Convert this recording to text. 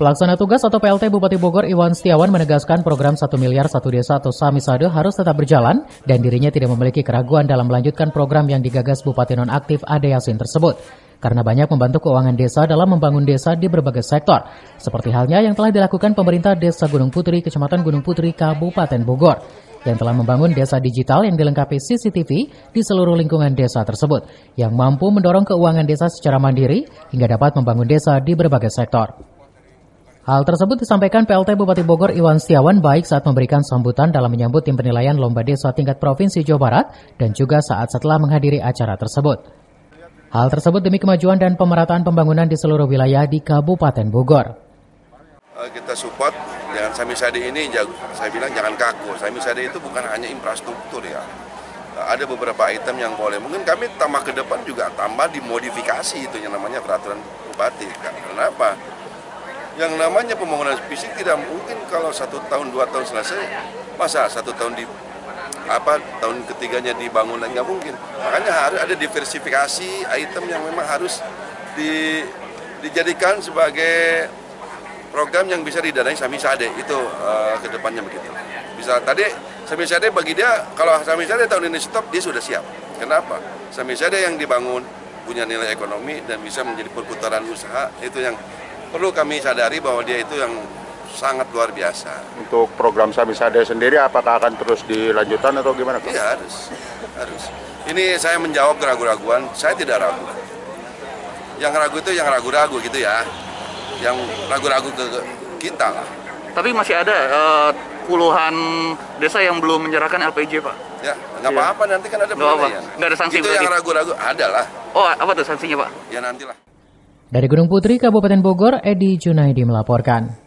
Pelaksana tugas atau PLT Bupati Bogor Iwan Setiawan menegaskan program 1 miliar 1 desa atau Samisade harus tetap berjalan dan dirinya tidak memiliki keraguan dalam melanjutkan program yang digagas Bupati Nonaktif Ade Yasin tersebut. Karena banyak membantu keuangan desa dalam membangun desa di berbagai sektor. Seperti halnya yang telah dilakukan pemerintah Desa Gunung Putri, Kecamatan Gunung Putri, Kabupaten Bogor. Yang telah membangun desa digital yang dilengkapi CCTV di seluruh lingkungan desa tersebut. Yang mampu mendorong keuangan desa secara mandiri hingga dapat membangun desa di berbagai sektor. Hal tersebut disampaikan PLT Bupati Bogor Iwan Setiawan baik saat memberikan sambutan dalam menyambut tim penilaian Lomba Desa tingkat Provinsi Jawa Barat dan juga saat setelah menghadiri acara tersebut. Hal tersebut demi kemajuan dan pemerataan pembangunan di seluruh wilayah di Kabupaten Bogor. Kita support dengan Samisade ini, saya bilang jangan kaku. Samisade itu bukan hanya infrastruktur ya. Ada beberapa item yang boleh. Mungkin kami tambah ke depan juga tambah dimodifikasi itu yang namanya peraturan bupati. Kenapa? Yang namanya pembangunan fisik tidak mungkin kalau 1 tahun 2 tahun selesai, masa 1 tahun tahun ketiganya dibangun lagi, nggak mungkin. Makanya harus ada diversifikasi item yang memang harus dijadikan sebagai program yang bisa didanai Samisade itu ke depannya begitu. Bisa tadi Samisade bagi dia, kalau Samisade tahun ini stop dia sudah siap. Kenapa? Samisade yang dibangun punya nilai ekonomi dan bisa menjadi perputaran usaha, itu yang perlu kami sadari bahwa dia itu yang sangat luar biasa. Untuk program Samisade sendiri apakah akan terus dilanjutkan atau gimana? Iya harus. Ini saya menjawab keraguan-raguan, saya tidak ragu. Yang ragu itu yang ragu-ragu gitu ya, yang ragu-ragu ke kita lah. Tapi masih ada puluhan desa yang belum menyerahkan LPG, Pak. Ya, nggak apa-apa, nanti kan ada penilaian. Nggak ada sanksi itu berarti? Yang ragu-ragu ada lah. Oh, apa tuh sanksinya, Pak? Ya nantilah. Dari Gunung Putri, Kabupaten Bogor, Edi Junaidi melaporkan.